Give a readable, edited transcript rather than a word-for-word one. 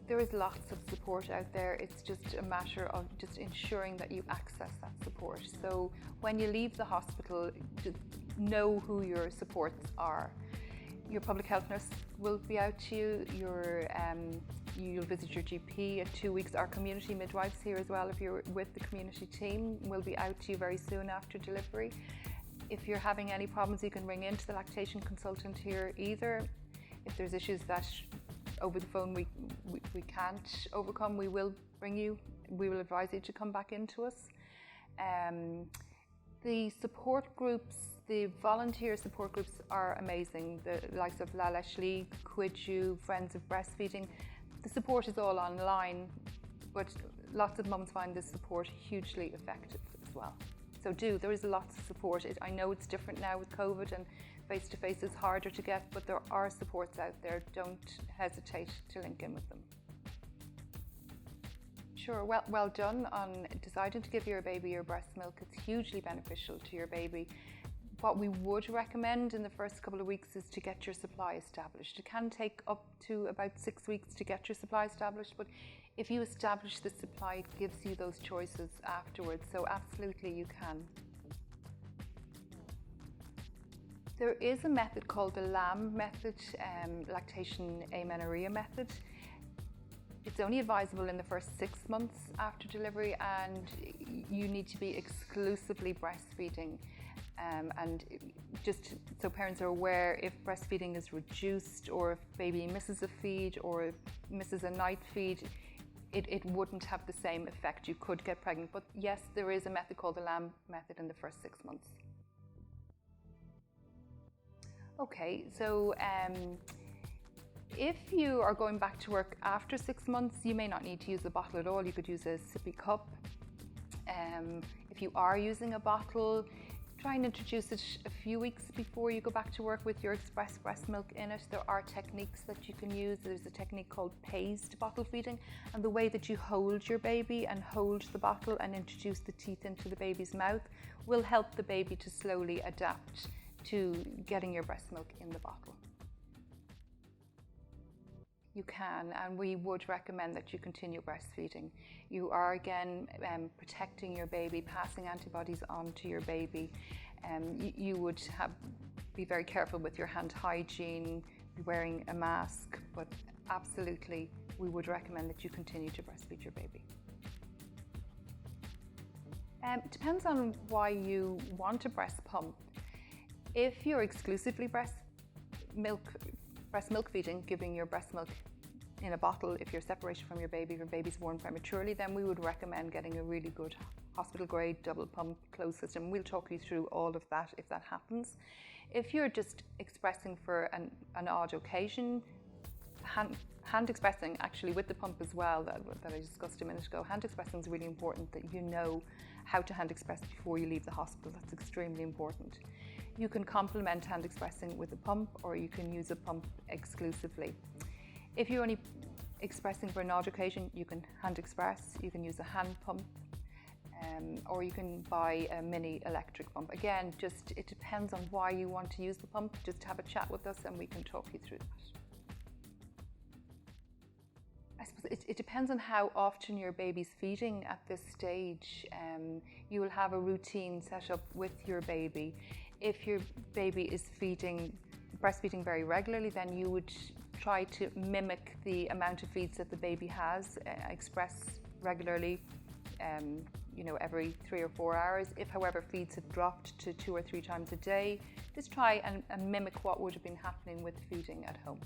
There is lots of support out there. It's just a matter of just ensuring that you access that support. So when you leave the hospital, just know who your supports are. Your public health nurse will be out to you. You'll visit your GP at 2 weeks. Our community midwives here as well, if you're with the community team, will be out to you very soon after delivery. If you're having any problems, you can ring into the lactation consultant here either. If there's issues that over the phone we can't overcome, we will ring you. We will advise you to come back into us. The support groups, the volunteer support groups are amazing. The likes of Lactation, Quidju, Friends of Breastfeeding. The support is all online, but lots of mums find this support hugely effective as well. So there is lots of support. I know it's different now with COVID and face-to-face is harder to get, but there are supports out there. Don't hesitate to link in with them. Sure, well done on deciding to give your baby your breast milk. It's hugely beneficial to your baby. What we would recommend in the first couple of weeks is to get your supply established. It can take up to about 6 weeks to get your supply established, but if you establish the supply, it gives you those choices afterwards. So absolutely you can. There is a method called the LAM method, Lactation Amenorrhea method. It's only advisable in the first 6 months after delivery, and you need to be exclusively breastfeeding. And just so parents are aware, if breastfeeding is reduced or if baby misses a feed or misses a night feed, it wouldn't have the same effect. You could get pregnant, but yes, there is a method called the LAM method in the first 6 months. Okay, so if you are going back to work after 6 months, you may not need to use a bottle at all. You could use a sippy cup. If you are using a bottle, try and introduce it a few weeks before you go back to work with your express breast milk in it. There are techniques that you can use. There's a technique called paced bottle feeding, and the way that you hold your baby and hold the bottle and introduce the teeth into the baby's mouth will help the baby to slowly adapt to getting your breast milk in the bottle. You can, and we would recommend that you continue breastfeeding. You are again protecting your baby, passing antibodies on to your baby. You would be very careful with your hand hygiene, wearing a mask, but absolutely we would recommend that you continue to breastfeed your baby. It depends on why you want a breast pump. If you're exclusively breast milk feeding, giving your breast milk in a bottle, if you're separated from your baby's born prematurely, then we would recommend getting a really good hospital grade double pump closed system. We'll talk you through all of that if that happens. If you're just expressing for an odd occasion, hand expressing actually with the pump as well, that I discussed a minute ago, hand expressing is really important, that you know how to hand express before you leave the hospital. That's extremely important. You can complement hand expressing with a pump, or you can use a pump exclusively. If you're only expressing for an odd occasion, you can hand express, you can use a hand pump, or you can buy a mini electric pump. Again, it depends on why you want to use the pump. Just have a chat with us and we can talk you through that. I suppose it depends on how often your baby's feeding at this stage. You will have a routine set up with your baby. If your baby is breastfeeding very regularly, then you would try to mimic the amount of feeds that the baby has, express regularly, every 3 or 4 hours. If, however, feeds have dropped to 2 or 3 times a day, just try and mimic what would have been happening with feeding at home.